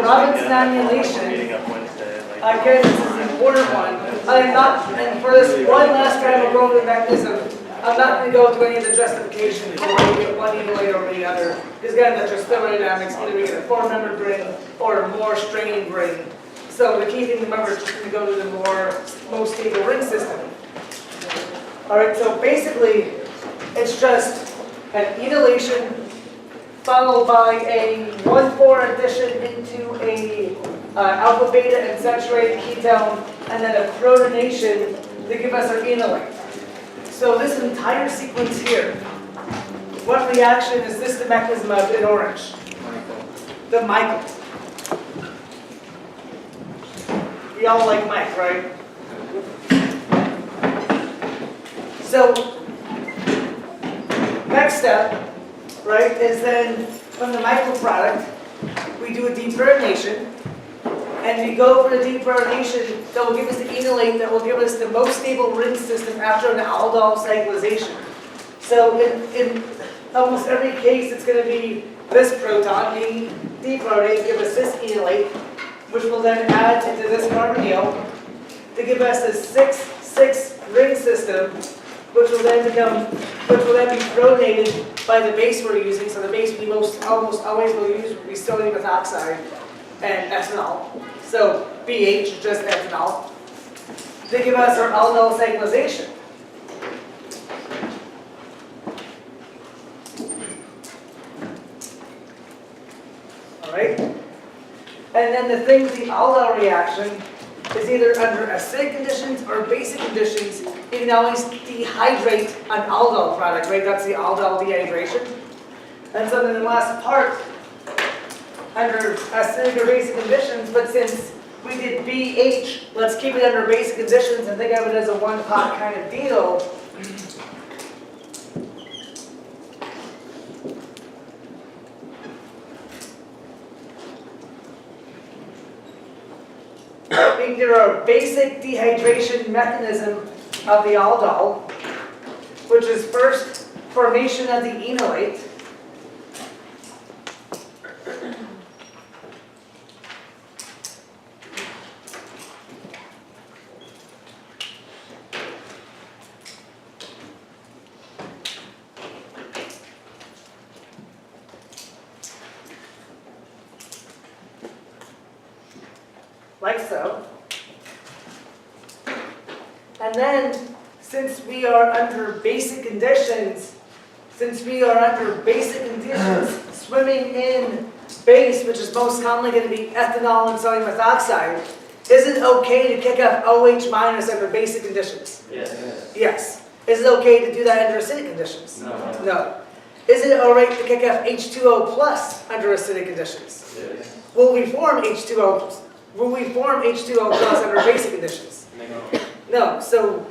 Robinson annulation. Again, this is an important one. And for this one last time we'll go over the mechanism, I'm not going to go into any of the justification for why we get one evolate over the other. Because again, that's just thermodynamics. Either we get a 4-membered ring or a more strained ring. So the key thing to remember is just going to go to the most stable ring system. Alright, so basically, it's just an enolation followed by a 1,4 addition into a alpha beta and saturated ketone, and then a protonation to give us our enolate. So this entire sequence here, what reaction is this the mechanism of in orange? The Michael. We all like Mike, right? So, next step, right, is then from the Michael product, we do a deprotonation, and we go for the deprotonation that will give us the enolate that will give us the most stable ring system after an aldol cyclization. So in almost every case, it's going to be this proton being deprotonated to give us this enolate, which will then add into this carbonyl to give us this 6-6 ring system, which will then be protonated by the base we're using. So the base we almost always will use will be sodium methoxide and ethanol. So BH is just ethanol. They give us our aldol cyclization. All right. And then the thing with the aldol reaction is either under acidic conditions or basic conditions, you can always dehydrate an aldol product, right? That's the aldol dehydration. And so then the last part, under acidic or basic conditions, but since we did BH, let's keep it under basic conditions and think of it as a one-pot kind of deal. We did our basic dehydration mechanism of the aldol, which is first formation of the enolate. Like so. And then, since we are under basic conditions, swimming in base, which is most commonly going to be ethanol and sodium methoxide, is it okay to kick up OH minus under basic conditions? Yes. Yes. Is it okay to do that under acidic conditions? No. No. Is it alright to kick up H2O plus under acidic conditions? Yes. Will we form H2O plus under basic conditions? No. So,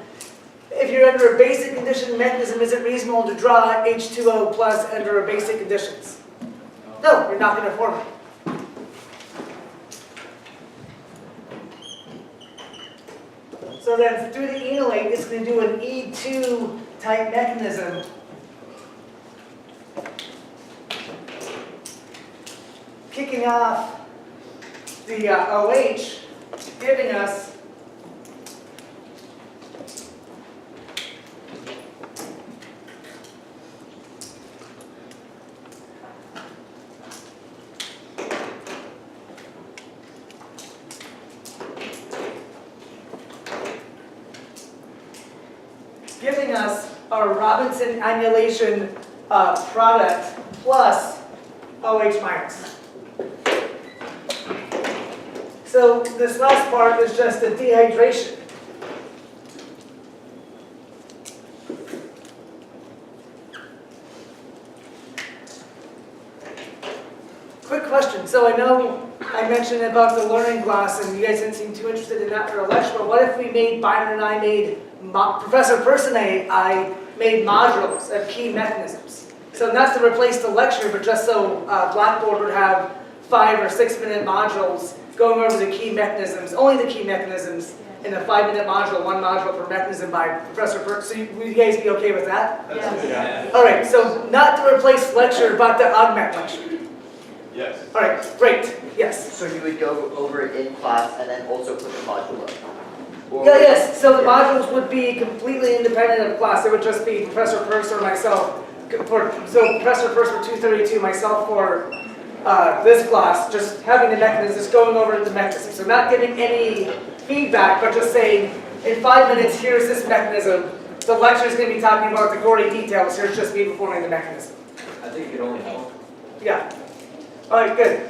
if you're under a basic condition mechanism, is it reasonable to draw H2O plus under basic conditions? No, you're not going to form it. So then, through the enolate, it's going to do an E2 type mechanism. Kicking off the OH, giving us our Robinson annulation product plus OH minus. So this last part is just a dehydration. Quick question. So I know I mentioned about the learning glass and you guys didn't seem too interested in that for a lecture, but what if we made, Byron and I made, Professor Person I made modules of key mechanisms. So not to replace the lecture, but just so Blackboard would have 5 or 6 minute modules going over the key mechanisms, only the key mechanisms, in a 5-minute module, 1 module per mechanism by Professor Person. So would you guys be okay with that? Yes. All right, so not to replace lecture, but to augment lecture. Yes. All right, great, yes. So you would go over it in class and then also put the module up? Or- Yeah, yes, so the Yeah. modules would be completely independent of class. It would just be Professor First or myself. So Professor First for 232, myself for this class, just having the mechanism, just going over the mechanism. So not giving any feedback, but just saying, in 5 minutes, here's this mechanism. The lecture is going to be talking about the gory details. Here's just me performing the mechanism. I think it could only help. Yeah. All right, good.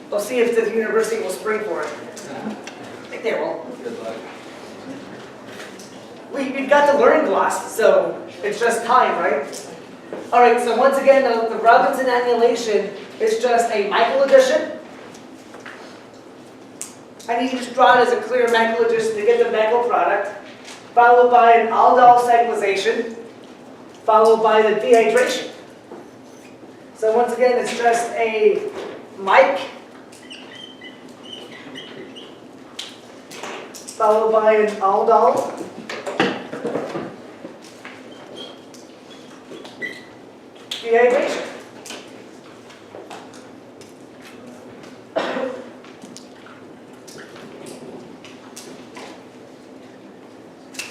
We'll see if the university will spring for it. I think they will. Good luck. We've got the learning glass, so it's just time, right? All right, so once again, the Robinson annulation is just a Michael addition. And you just draw it as a clear Michael addition to get the Michael product, followed by an aldol cyclization, followed by the dehydration. So once again, it's just a Mike, followed by an aldol, dehydration.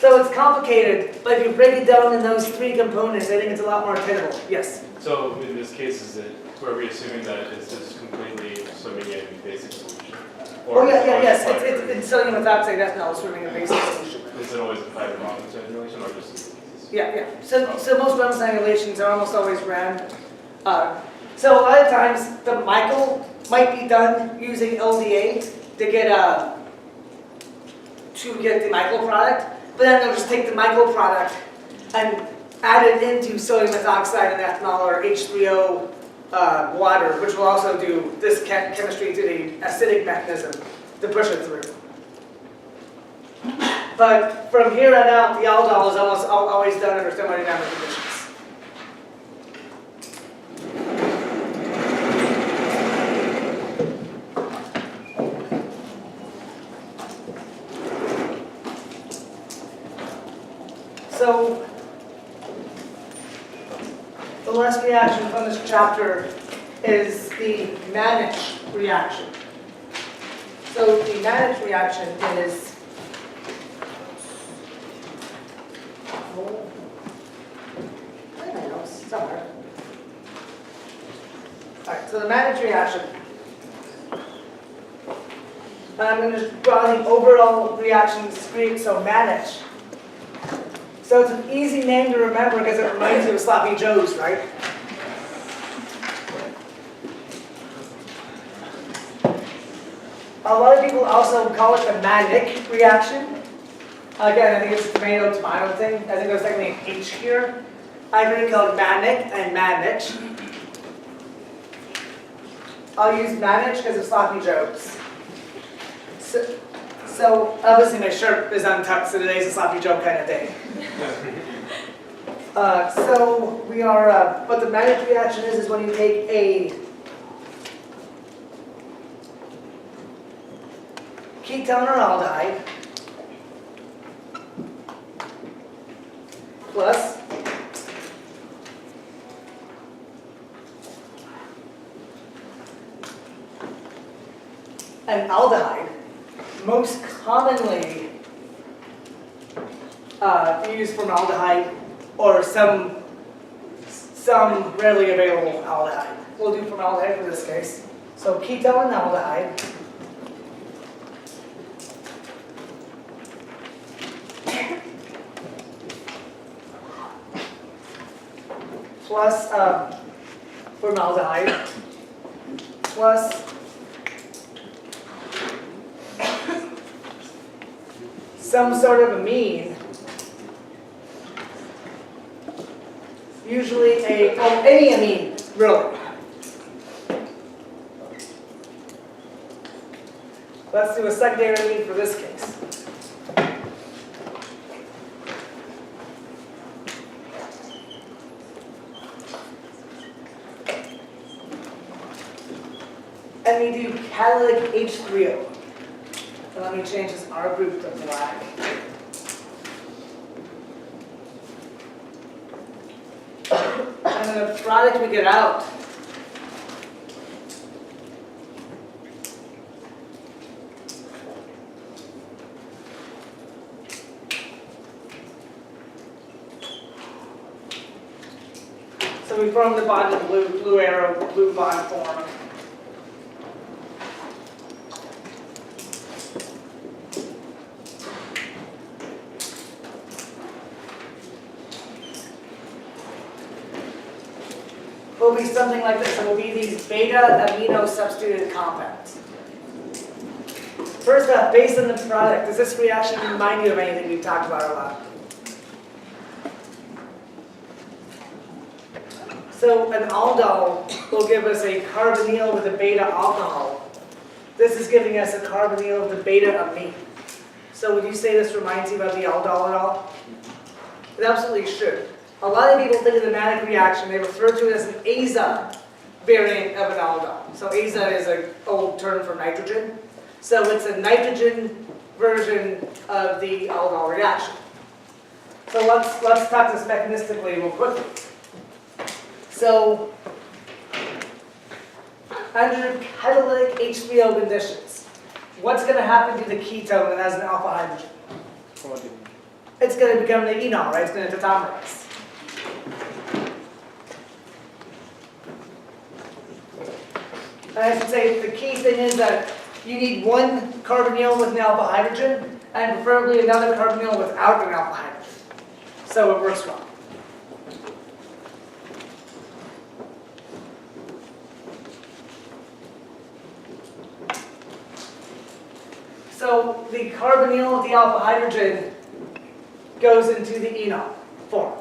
So it's complicated, but if you break it down in those 3 components, I think it's a lot more attainable. Yes? So in this case, are we assuming that it's just completely swimming in basic solution? Oh, yes. It's sodium methoxide ethanol swimming in basic solution. Is it always a fiber Robinson annulation or just? Yeah. So most Robinson annulations are almost always ran. So a lot of times the Michael might be done using LDA to get the Michael product, but then they'll just take the Michael product and add it into sodium methoxide and ethanol or H3O water, which will also do this chemistry to the acidic mechanism to push it through. But from here on out, the aldol is almost always done under thermodynamic conditions. So, the last reaction from this chapter is the Mannich reaction. So, the Mannich reaction is somewhere. Alright, so the Mannich reaction. And I'm going to just draw the overall reaction screen, so Mannich. So it's an easy name to remember because it reminds you of Sloppy Joe's, right? A lot of people also call it the Mannich reaction. Again, I think it's a tomato thing. I think there's technically an H here. I heard it called Mannich and Mannich. I'll use Mannich because of Sloppy Joe's. So obviously my shirt is untucked, so today's a Sloppy Joe kind of day. So we are, what the Mannich reaction is when you take a ketone or aldehyde plus an aldehyde, most commonly used formaldehyde or some rarely available aldehyde. We'll do formaldehyde in this case. So ketone and aldehyde plus formaldehyde plus some sort of amine, usually any amine, really. Let's do a secondary amine for this case. And we do catalytic H3O. So let me change this R group to black. And then the product we get out So we form the bond in blue arrow, blue bond form. Will be something like this. It will be these beta amino substituted compounds. First up, based on the product, does this reaction remind you of anything we've talked about a lot? So an aldol will give us a carbonyl with a beta alcohol. This is giving us a carbonyl with a beta amine. So would you say this reminds you of the aldol at all? It absolutely should. A lot of people think of the Matic reaction, they refer to it as an aza variant of an aldol. So aza is an old term for nitrogen. So it's a nitrogen version of the aldol reaction. So let's talk this mechanistically real quickly. So under catalytic H3O conditions, what's going to happen to the ketone that has an alpha hydrogen? It's going to become the enol, right? It's going to tautomerize. And I should say the key thing is that you need one carbonyl with an alpha hydrogen, and preferably another carbonyl without an alpha hydrogen. So it works well. So the carbonyl with the alpha hydrogen goes into the enol form.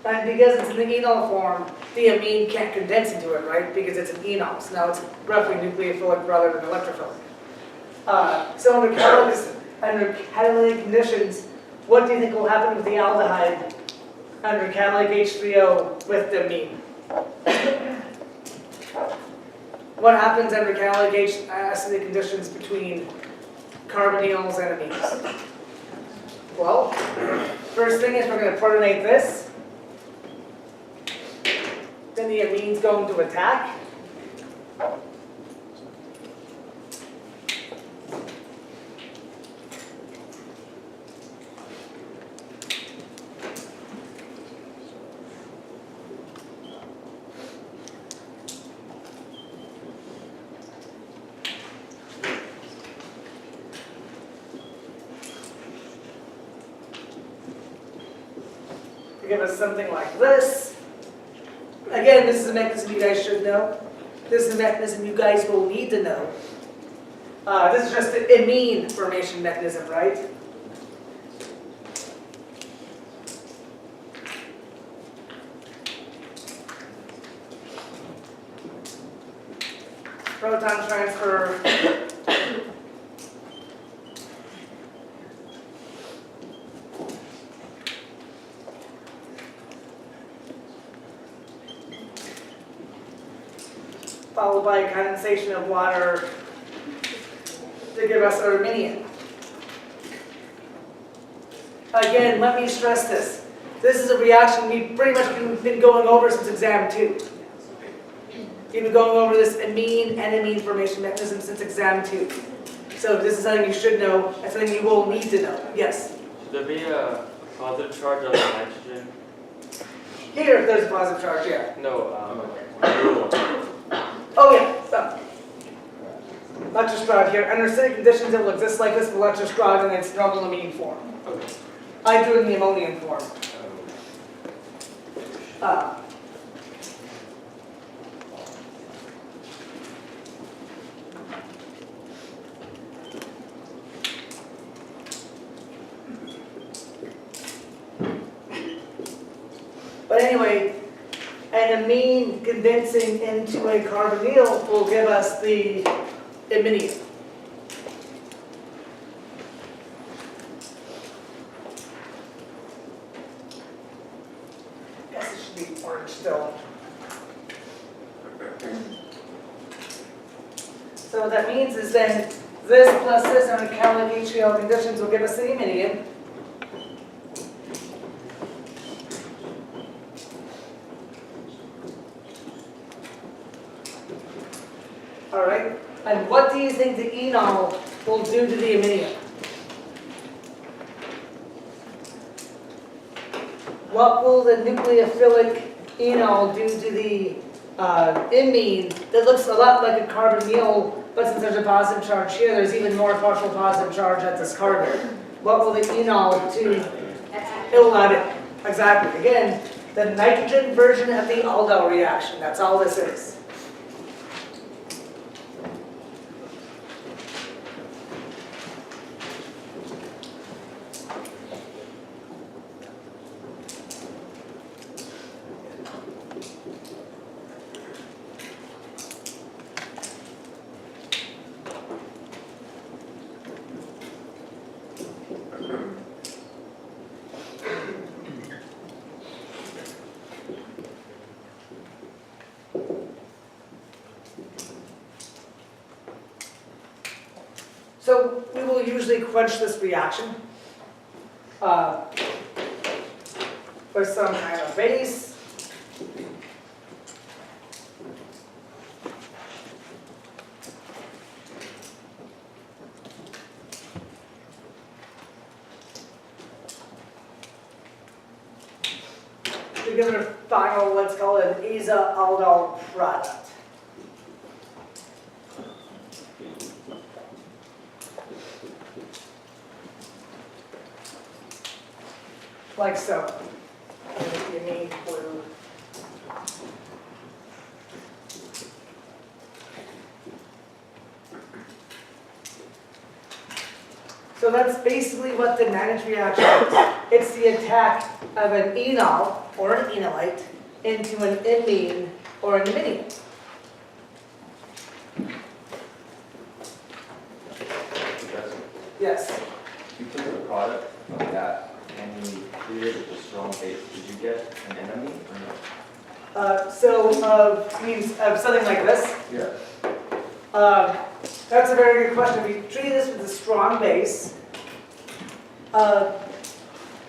And because it's in the enol form, the amine can't condense into it, right? Because it's an enol. So now it's roughly nucleophilic rather than electrophilic. So under catalytic conditions, what do you think will happen with the aldehyde under catalytic H3O with the amine? What happens under catalytic acidic conditions between carbonyls and amines? Well, first thing is we're going to protonate this. Then the amine's going to attack. To give us something like this. Again, this is a mechanism you guys should know. This is a mechanism you guys will need to know. This is just an amine formation mechanism, right? Proton transfer. Followed by a condensation of water to give us aluminium. Again, let me stress this. This is a reaction we've pretty much been going over since exam 2. We've been going over this amine and amine formation mechanism since exam 2. So this is something you should know and something you will need to know. Yes? Should there be a positive charge on the nitrogen? Here, there's a positive charge, yeah. No, Oh yeah, so. Electrostride here. Under acidic conditions, it will exist like this, electrostride in its normal amine form. okay. I do it in the ammonium form. But anyway, an amine condensing into a carbonyl will give us the iminium. I guess it should be orange still. So what that means is then this plus this under catalytic HCl conditions will give us the iminium. Alright, and what do you think the enol will do to the aminium? what will the nucleophilic enol do to the imine that looks a lot like a carbonyl, but since there's a positive charge here, there's even more partial positive charge at this carbon. What will the enol do? It will add it. Exactly. Again, the nitrogen version of the aldol reaction. That's all this is. So we will usually quench this reaction with some kind of base. To give it a final, let's call it an aza-aldol product. Like so. You need blue. So that's basically what the managed reaction is. It's the attack of an enol, or an enolite, into an imine, or an iminium. Yes. You took the product of that and you treated it with a strong base. Did you get an enemy or no? Means something like this. Yeah. That's a very good question. If we treat this with a strong base,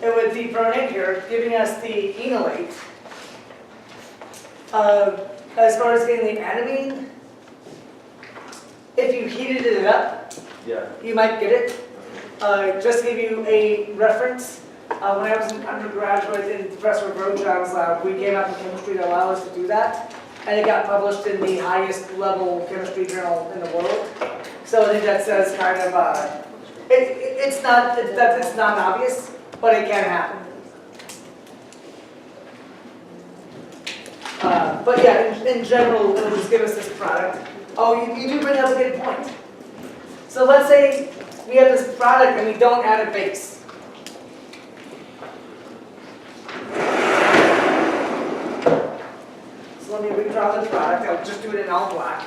it would depronate here, giving us the enolate. As far as getting the anamine, if you heated it up, Yeah. you might get it. Just to give you a reference, when I was an undergraduate in Professor Grosjean's lab, we came up with chemistry that allowed us to do that, and it got published in the highest level chemistry journal in the world. So I think that says kind of, it's not obvious, but it can happen. But yeah, in general, it'll just give us this product. Oh, you do bring up a good point. So let's say we have this product and we don't add a base. So let me redraw the product. I'll just do it in all black.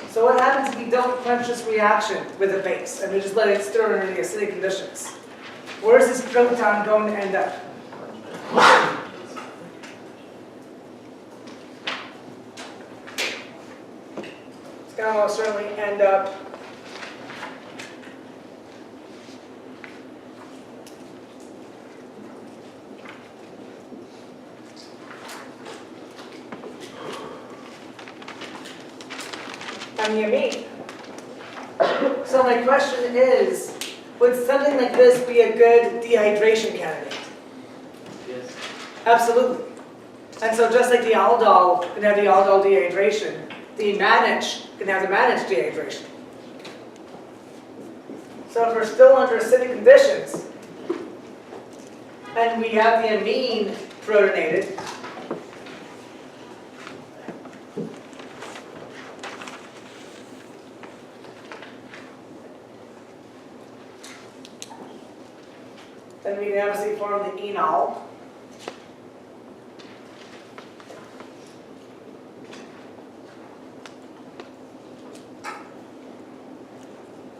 So what happens if we don't quench this reaction with a base and we just let it stir under the acidic conditions? Where is this proton going to end up? It's going to most certainly end up on the amine. So my question is, would something like this be a good dehydration candidate? Yes. Absolutely. And so just like the aldol can have the aldol dehydration, the manage can have the managed dehydration. So if we're still under acidic conditions, and we have the amine protonated, then we can obviously form the enol.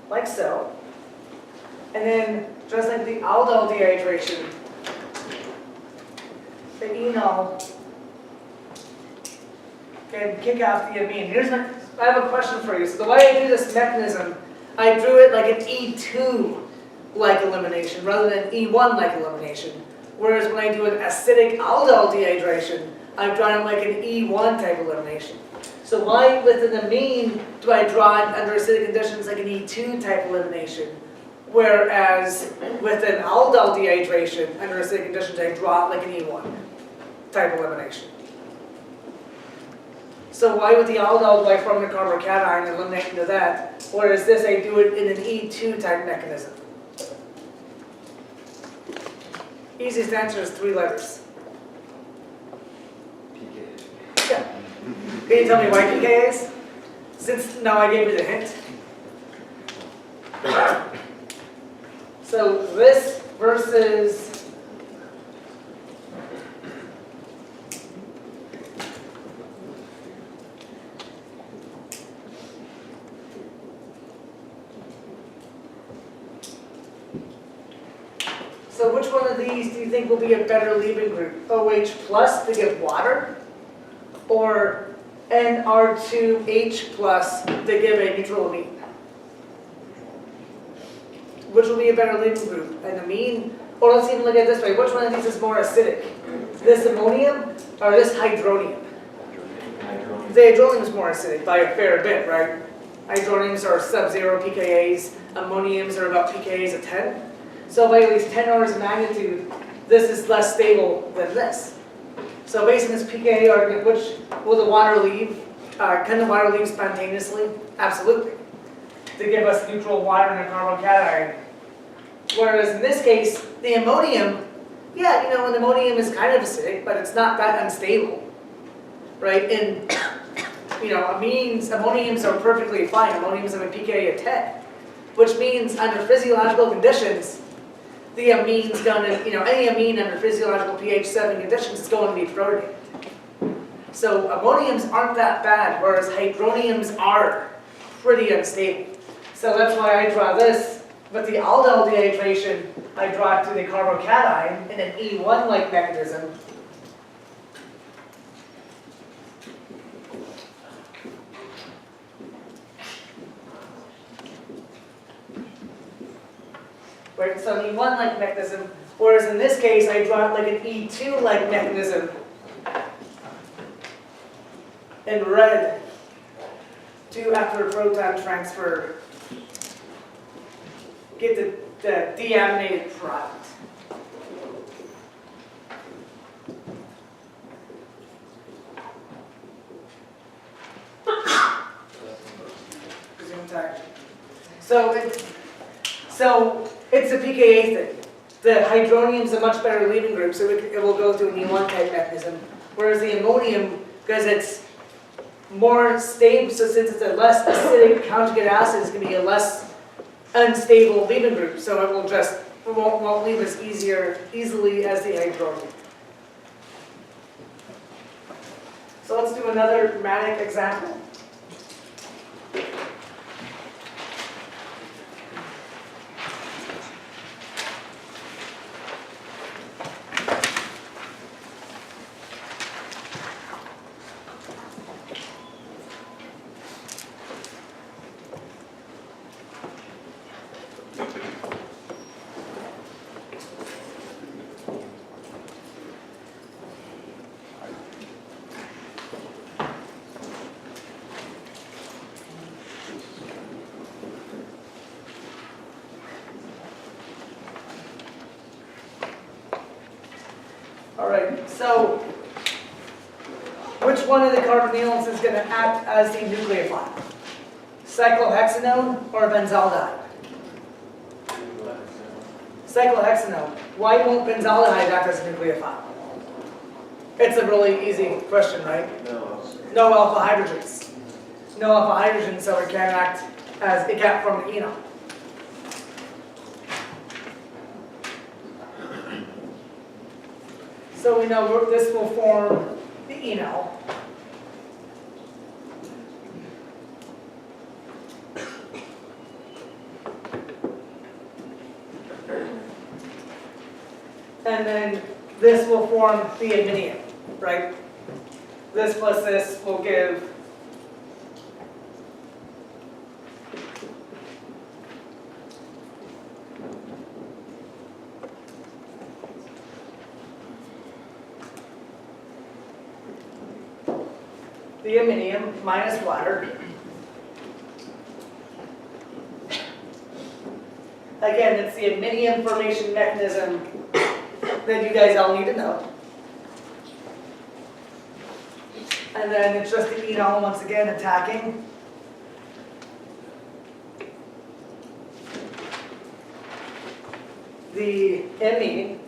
Like so. And then, just like the aldol dehydration, the enol can kick out the amine. I have a question for you. So the way I do this mechanism, I drew it like an E2 like elimination rather than E1 like elimination. Whereas when I do an acidic aldol dehydration, I've drawn it like an E1 type elimination. So why with an amine do I draw it under acidic conditions like an E2 type elimination? Whereas with an aldol dehydration under acidic conditions, I draw it like an E1 type elimination. So why with the aldol do I form the carbocation and eliminate into that? Whereas this, I do it in an E2 type mechanism. Easiest answer is 3 letters. PK. Yeah. Can you tell me why PK is? Since now I gave you the hint. So this versus so which one of these do you think will be a better leaving group? OH plus to give water, or NR2H plus to give a neutral amine? Which will be a better leaving group? An amine, or let's even look at it this way, which one of these is more acidic? This ammonium or this hydronium? The hydronium is more acidic by a fair bit, right? Hydroniums are sub-zero pKa's, ammoniums are about pKa's of 10. So by at least 10 orders of magnitude, this is less stable than this. So based on this pKa argument, which will the water leave? Can the water leave spontaneously? Absolutely. To give us neutral water and a carbocation. Whereas in this case, the ammonium, yeah, you know, an ammonium is kind of acidic, but it's not that unstable, right? And, you know, ammoniums are perfectly fine. Ammoniums have a pKa of 10, which means under physiological conditions, the amine's going to, you know, any amine under physiological pH 7 conditions is going to be protonated. So ammoniums aren't that bad, whereas hydroniums are pretty unstable. So that's why I draw this. But the aldol dehydration, I draw it to the carbocation in an E1-like mechanism. Right, so an E1-like mechanism, whereas in this case, I draw it like an E2-like mechanism in red to, after a proton transfer, get the deaminated product. Presumed time. So it's a pKa thing. The hydronium is a much better leaving group, so it will go to an E1 type mechanism. Whereas the ammonium, because it's more stable, so since it's a less acidic conjugate acid, it's going to be a less unstable leaving group. So it will just won't leave as easily as the hydronium. So let's do another dramatic example. All right, so which one of the carbonyls is going to act as the nucleophile? Cyclohexanone or benzaldehyde? Cyclohexanone. Why won't benzaldehyde act as a nucleophile? It's a really easy question, right? No alpha hydrogens. No alpha hydrogens, so it can't act as, it can't form the enol. So we know this will form the enol. And then this will form the aminium, right? This plus this will give the iminium minus water. Again, it's the iminium formation mechanism that you guys all need to know. And then it's just the enol once again attacking. The imine.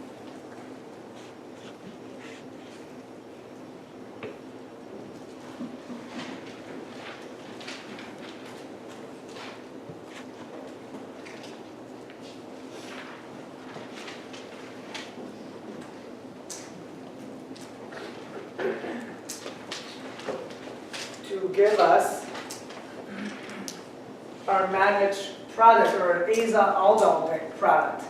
To give us our managed product or an azo-aldol product.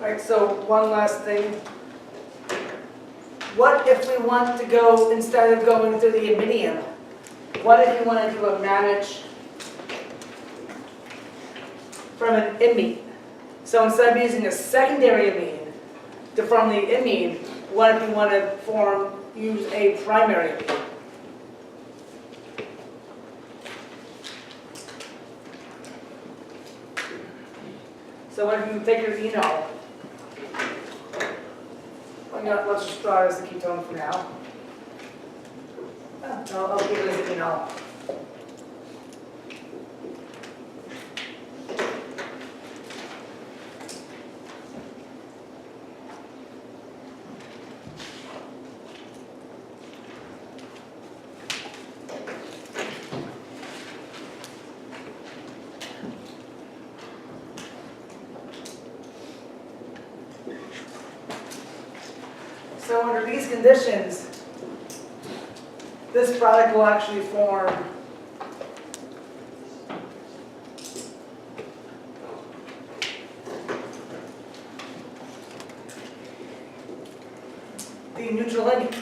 Right, so one last thing. What if we want to go, instead of going through the iminium, what if you want to do a manage from an imine? So instead of using a secondary amine to form the imine, what if you want to use a primary amine? So what if you take your enol? Let's just draw it as a ketone for now. I'll keep it as an enol. So under these conditions, this product will actually form the neutral imine.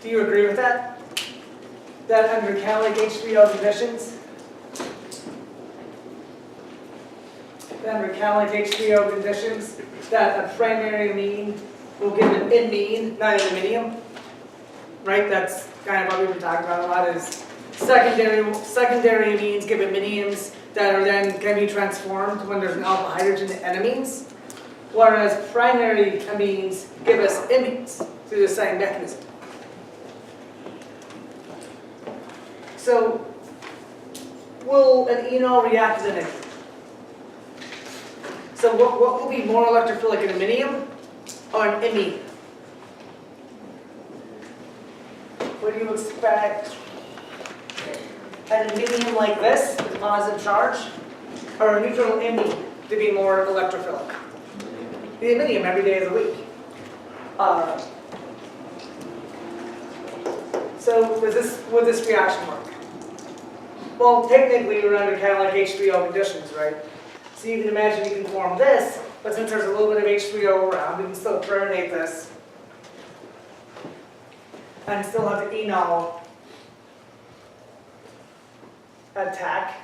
Do you agree with that? That under catalytic H3O conditions, that a primary amine will give an imine, not an iminium, right? That's kind of what we've been talking about a lot is secondary amines give iminiums that are then can be transformed when there's an alpha hydrogen and amines, whereas primary amines give us imines through the same mechanism. So, will an enol react with an imine? So what will be more electrophilic, an iminium or an imine? What do you expect? An iminium like this with positive charge, or a neutral imine to be more electrophilic? The iminium every day of the week. So would this reaction work? Well, technically we're under catalytic H3O conditions, right? So you can imagine you can form this, but since there's a little bit of H3O around, we can still terminate this and still have the enol attack.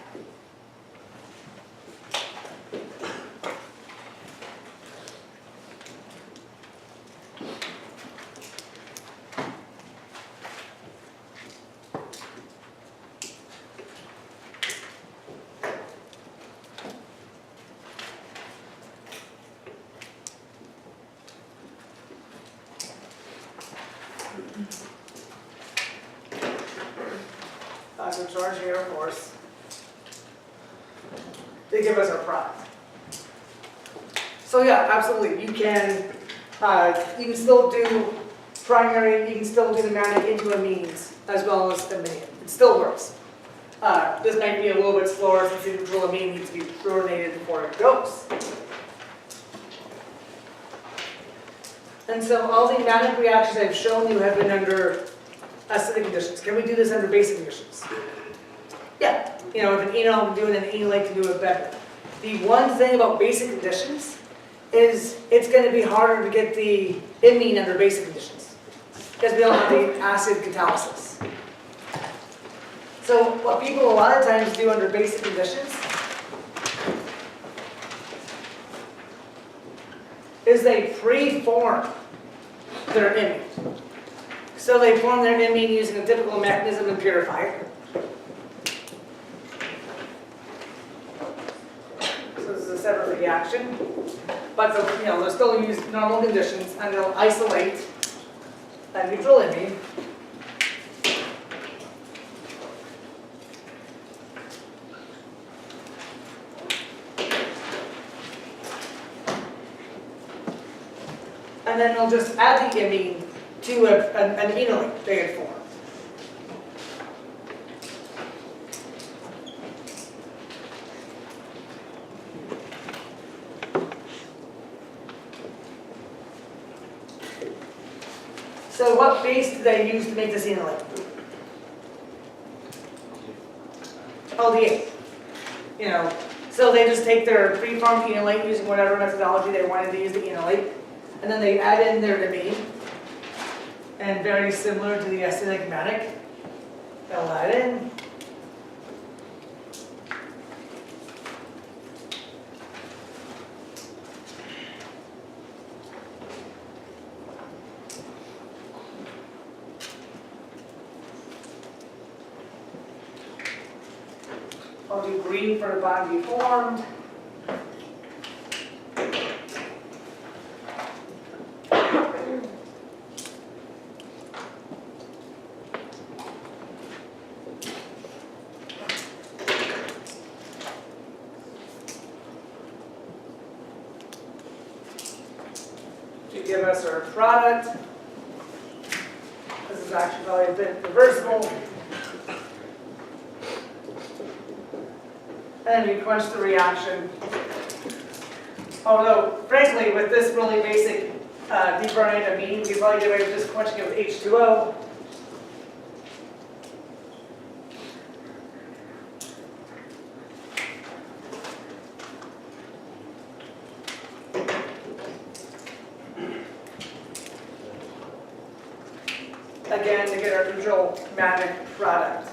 Positive charge here, of course. They give us our product. So yeah, absolutely. You can still do primary. You can still do the manic into amines as well as iminium. It still works. This might be a little bit slower since the neutral amine needs to be fluorinated before it goes. And so all the manic reactions I've shown you have been under acidic conditions. Can we do this under basic conditions? Yeah. You know, if an enol can do it, an enolate can do it better. The one thing about basic conditions is it's going to be harder to get the imine under basic conditions because we don't have the acid catalysis. So what people a lot of times do under basic conditions is they pre-form their imine. So they form their imine using a typical mechanism and purifier. So this is a separate reaction, but they'll still use normal conditions, and they'll isolate a neutral imine. And then they'll just add the imine to an enolate they had formed. So what base do they use to make this enolate? LDA. So they just take their pre-formed enolate using whatever methodology they wanted to use the enolate, and then they add in their imine, and very similar to the acyclic, they'll add in. I'll do green for the bond to be formed. To give us our product. This is actually probably a bit reversible. And then we quench the reaction. Although, frankly, with this really basic deburning amine, you probably get away with just quenching it with H2O. Again, to get our neutral matic product.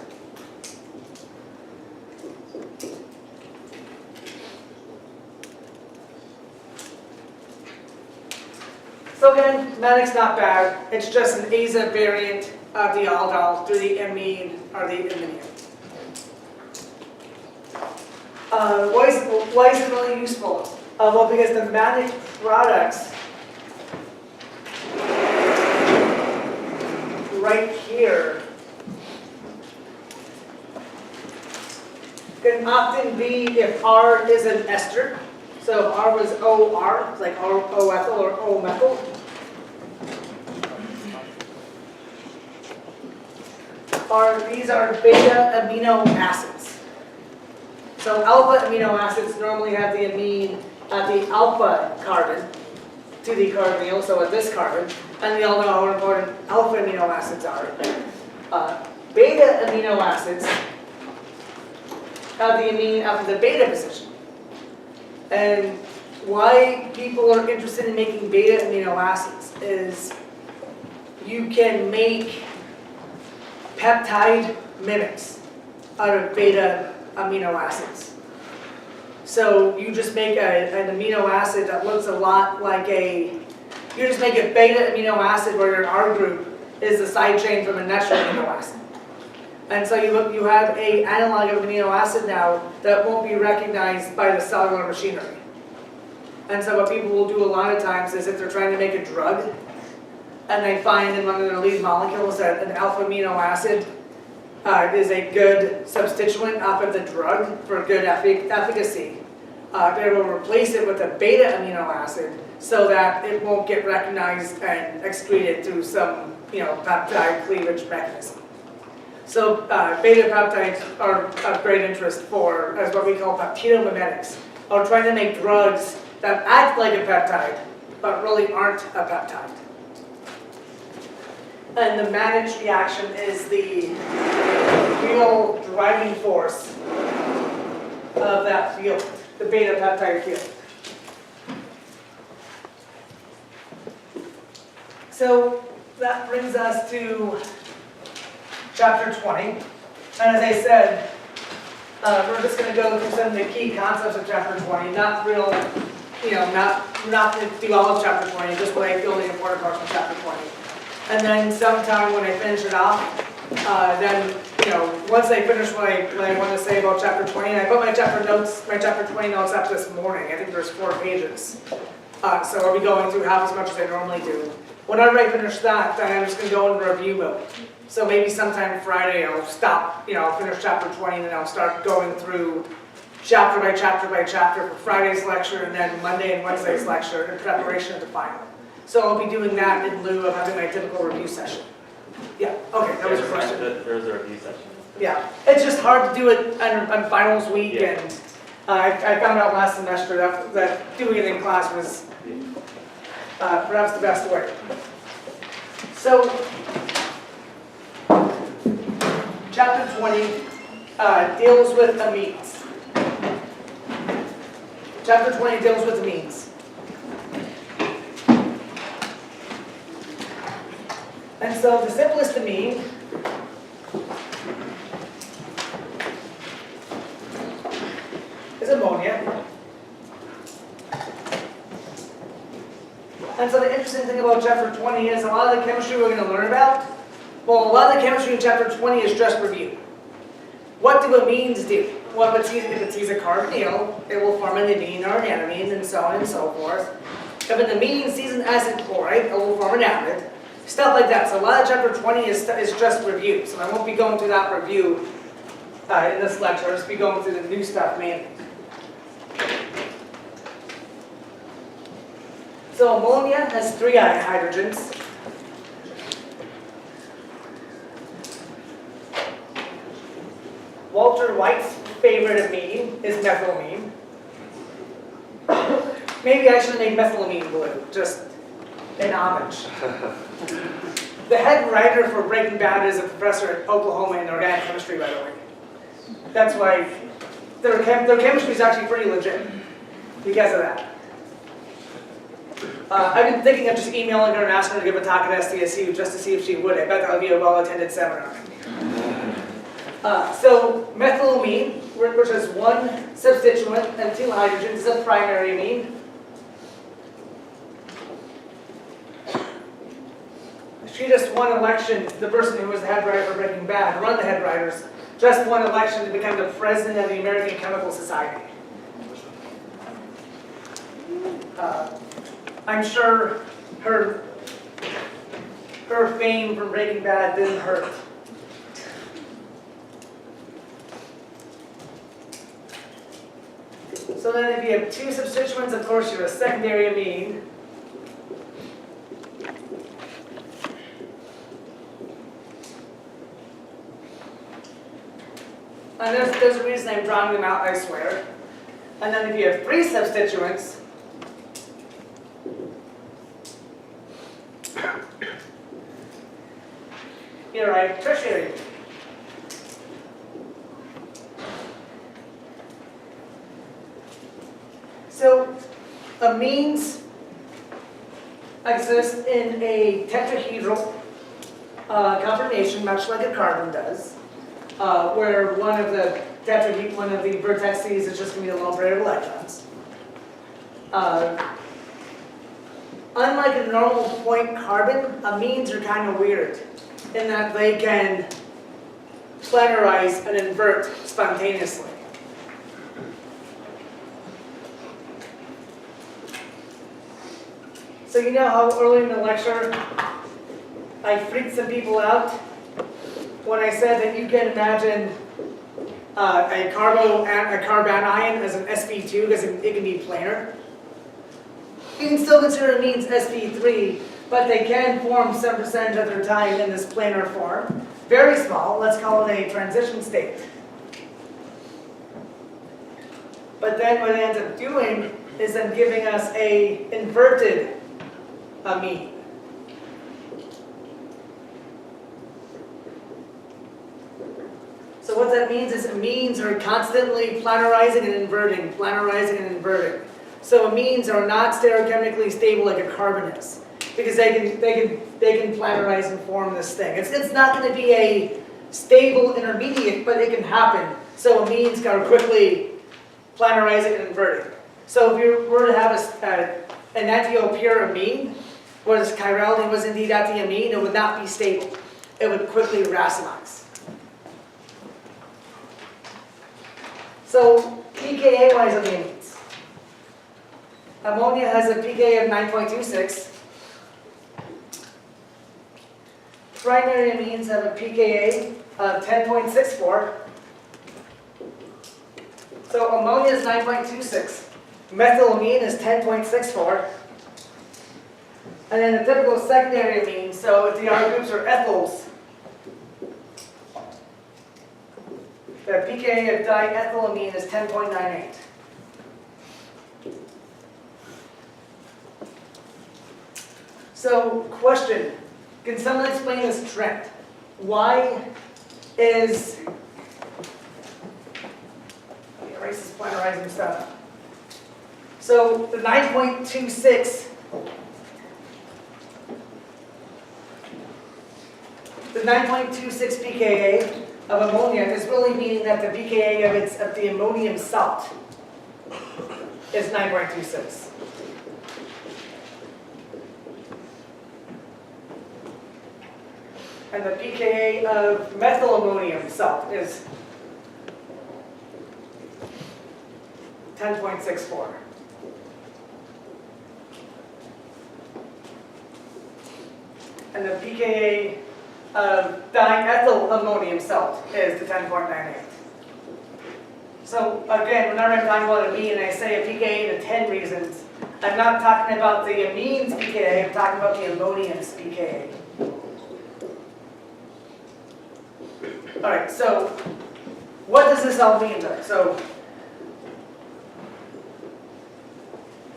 So again, matic's not bad. It's just an aza variant of the aldol through the amine or the iminium. Why is it really useful? Well, because the matic products right here can often be if R is an ester. So if R was OR, it's like O-ethyl or O-methyl. These are beta amino acids. So alpha amino acids normally have the amine at the alpha carbon to the carbonyl, so at this carbon, and we all know how important alpha amino acids are. Beta amino acids have the amine at the beta position. And why people are interested in making beta amino acids is you can make peptide mimics out of beta amino acids. So you just make an amino acid that looks a lot like you just make a beta amino acid where your R group is the side chain from a natural amino acid. And so you have an analog of amino acid now that won't be recognized by the cellular machinery. And so what people will do a lot of times is if they're trying to make a drug, and they find in one of their lead molecules that an alpha amino acid is a good substituent off of the drug for good efficacy, they will replace it with a beta amino acid so that it won't get recognized and excreted through some peptide cleavage mechanism. So beta peptides are of great interest for as what we call peptidomimetics, or trying to make drugs that act like a peptide but really aren't a peptide. And the managed reaction is the real driving force of that field, the beta peptide field. So that brings us to chapter 20. And as I said, we're just going to go through some of the key concepts of chapter 20, not real, we're not going to do all of chapter 20, just what I feel the important parts from chapter 20. And then sometime when I finish it off, then, once I finish what I want to say about chapter 20, and I put my chapter 20 notes up this morning. I think there's 4 pages. So I'll be going through half as much as I normally do. Whenever I finish that, then I'm just going to go into review mode. So maybe sometime Friday I'll stop, I'll finish chapter 20 and then I'll start going through chapter by chapter by chapter for Friday's lecture and then Monday and Wednesday's lecture in preparation of the final. So I'll be doing that in lieu of having my typical review session. Yeah, okay, that was a question. There's a review session. Yeah, it's just hard to do it on finals week, Yeah. and I found out last semester that doing it in class was perhaps the best way. So, chapter 20 deals with amines. Chapter 20 deals with amines. And so the simplest amine is ammonia. And so the interesting thing about chapter 20 is a lot of the chemistry we're going to learn about, well, a lot of the chemistry in chapter 20 is just review. What do amines do? Well, if it sees a carbonyl, it will form an amine or an anamine, and so on and so forth. If an amine sees an acid chloride, it will form an amide. Stuff like that. So a lot of chapter 20 is just review. So I won't be going through that review in this lecture. I'll just be going through the new stuff mainly. So ammonia has 3 hydrogens. Walter White's favorite amine is methylamine. Maybe I should make methylamine blue, just an homage. The head writer for Breaking Bad is a professor at Oklahoma in organic chemistry, by the way. That's why their chemistry is actually pretty legit because of that. I've been thinking of just emailing her and asking her to give a talk at SDSU just to see if she would. I bet that would be a well-attended seminar. So methylamine, which is 1 substituent and 2 hydrogens, is a primary amine. She just won election, the person who was the head writer for Breaking Bad, run the head writers, just won election to become the president of the American Chemical Society. I'm sure her fame from Breaking Bad didn't hurt. So then if you have 2 substituents, of course you have a secondary amine. And there's a reason I'm drawing them out, I swear. And then if you have 3 substituents, you're right, tertiary. So amines exist in a tetrahedral conformation, much like a carbon does. Where one of the vertexes is just going to be a lone pair of electrons. Unlike a normal point carbon, amines are kind of weird in that they can planarize and invert spontaneously. So you know how early in the lecture I freaked some people out when I said that you can imagine a carbanion as an sp2 because it can be planar. You can still consider amines sp3, but they can form some percentage of their time in this planar form. Very small, let's call it a transition state. But then what it ends up doing is then giving us a inverted amine. So what that means is amines are constantly planarizing and inverting, planarizing and inverting. So amines are not stereochemically stable like a carbon is, because they can planarize and form this thing. It's not going to be a stable intermediate, but it can happen. So amines can quickly planarize it and invert it. So if you were to have an antio-pure amine, where this chirality was indeed at the amine, it would not be stable. It would quickly racemize. So pKa-wise of the amines. Ammonia has a pKa of 9.26. Primary amines have a pKa of 10.64. So ammonia is 9.26. Methylamine is 10.64. And then the typical secondary amine, so if the R groups are ethyls, the pKa of diethylamine is 10.98. So, question, can someone explain this trend? Why is, let me erase this planarizing stuff. So, the 9.26, the 9.26 pKa of ammonia is really meaning that the pKa of the ammonium salt is 9.26. And the pKa of methylammonium salt is 10.64. And the pKa of diethylammonium salt is the 10.98. So again, whenever I'm talking about amine and I say a pKa to 10 reasons, I'm not talking about the amines pKa, I'm talking about the ammonium's pKa. Alright, so what does this all mean though? So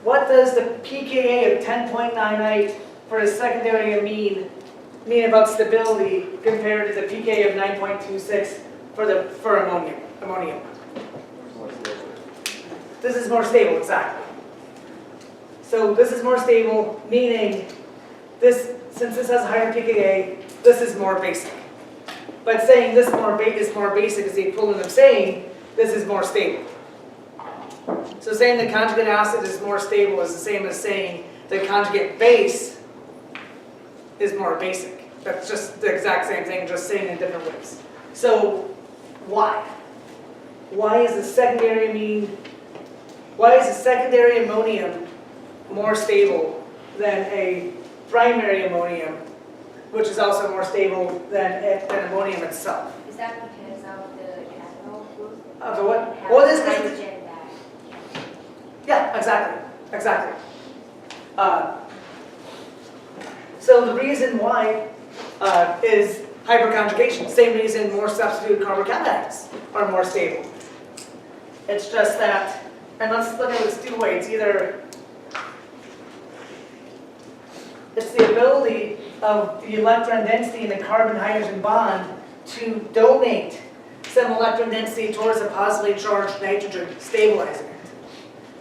what does the pKa of 10.98 for a secondary amine mean about stability compared to the pKa of 9.26 for ammonium? This is more stable, exactly. So this is more stable, meaning this, since this has a higher pKa, this is more basic. But saying this is more basic is the equivalent of saying this is more stable. So saying the conjugate acid is more stable is the same as saying the conjugate base is more basic. That's just the exact same thing, just saying in different ways. So why? Why is the secondary ammonium more stable than a primary ammonium, which is also more stable than ammonium itself? Is that because of the ethanol group? Of the what? Has Well, this is hydrogen back. yeah, exactly. So the reason why is hyperconjugation. Same reason more substituted carbocations are more stable. It's just that, and let's look at this two ways. It's the ability of the electron density in the carbon-hydrogen bond to donate some electron density towards a positively charged nitrogen, stabilizing it.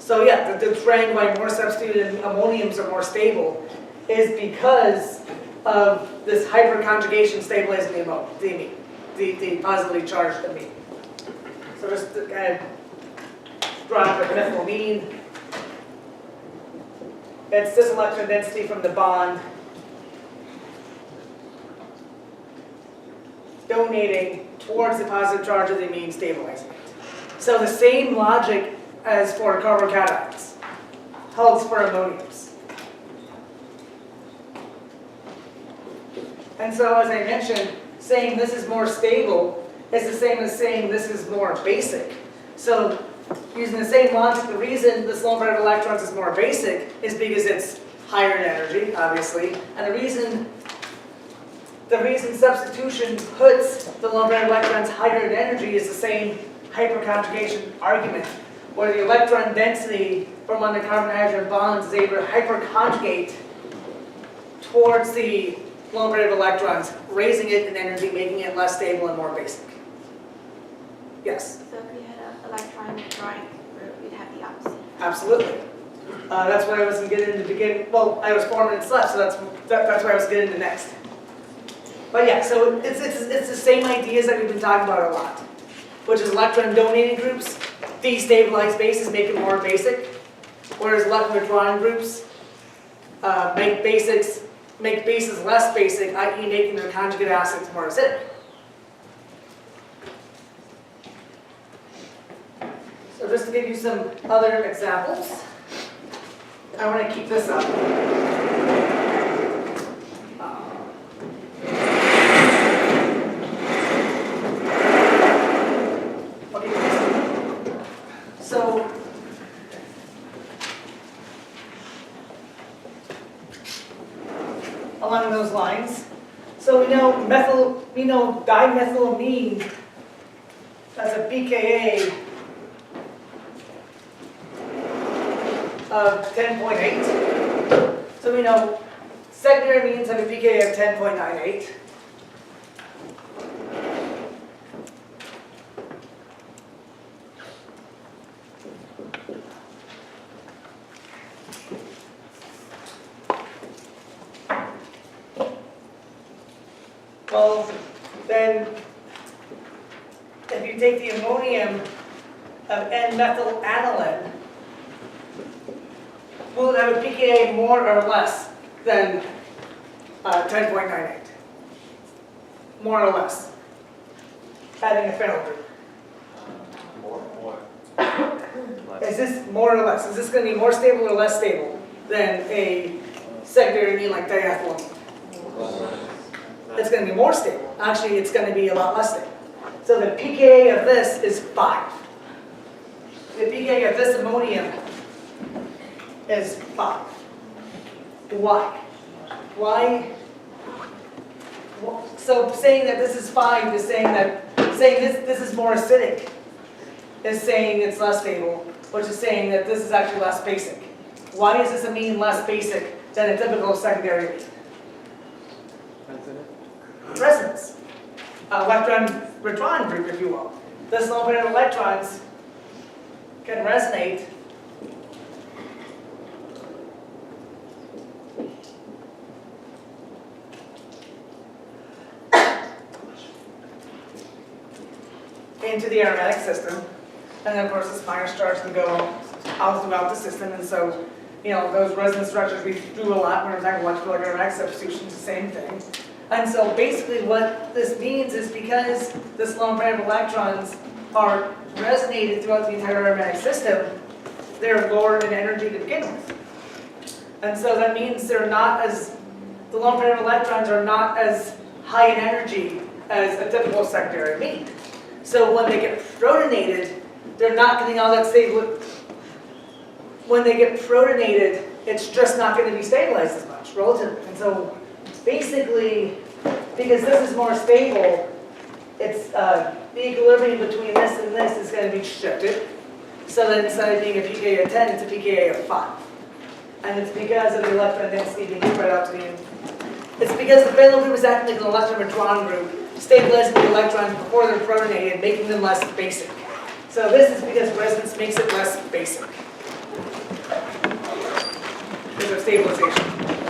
So yeah, the trend why more substituted ammoniums are more stable is because of this hyperconjugation stabilizing the amine, the positively charged amine. So just to kind of draw the methylamine. It's this electron density from the bond donating towards the positive charge of the amine, stabilizing it. So the same logic as for carbocations holds for ammoniums. And so as I mentioned, saying this is more stable is the same as saying this is more basic. So using the same logic, the reason this lone pair of electrons is more basic is because it's higher in energy, obviously. And the reason substitution puts the lone pair of electrons higher in energy is the same hyperconjugation argument, where the electron density from one of the carbon-hydrogen bonds is able to hyperconjugate towards the lone pair of electrons, raising it in energy, making it less stable and more basic. Yes? So if you had an electron withdrawing group, you'd have the opposite. Absolutely. That's what I was getting into the beginning. Well, I was 4 minutes left, so that's what I was getting into next. But yeah, so it's the same ideas that we've been talking about a lot, which is electron donating groups, destabilize bases, make it more basic, whereas electron withdrawing groups make bases less basic, i.e. making their conjugate acids more acidic. So just to give you some other examples, I want to keep this up. Okay, so along those lines, so we know dimethylamine has a pKa of 10.8. So we know secondary amines have a pKa of 10.98. Well, then, if you take the ammonium of N-methylaniline, will it have a pKa more or less than 10.98? More or less. Adding a phenyl group. More. Is this more or less? Is this going to be more stable or less stable than a secondary amine like diethylamine? It's going to be more stable. Actually, it's going to be a lot less stable. So the pKa of this is 5. The pKa of this ammonium is 5. Why? Why? So saying that this is 5 is saying this is more acidic is saying it's less stable, which is saying that this is actually less basic. Why is this amine less basic than a typical secondary amine? Resonance. Electron withdrawing group, if you will. This little bit of electrons can resonate into the aromatic system, and then of course this minor starch can go out throughout the system, and so those resonance structures we drew a lot when we were talking electrical aromatic substitution is the same thing. And so basically what this means is because this long pair of electrons are resonated throughout the entire aromatic system, they're lower in energy to begin with. And so that means the long pair of electrons are not as high in energy as a typical secondary amine. So when they get protonated, they're not getting all that stable. When they get protonated, it's just not going to be stabilized as much relatively. And so basically, because this is more stable, it's the equilibrium between this and this is going to be shifted. So that instead of being a pKa of 10, it's a pKa of 5. And it's because of the electron density being spread out to the it's because the phenyl group is acting like an electron withdrawing group, stabilizing the electrons before they're protonated, making them less basic. So this is because resonance makes it less basic. Because of stabilization.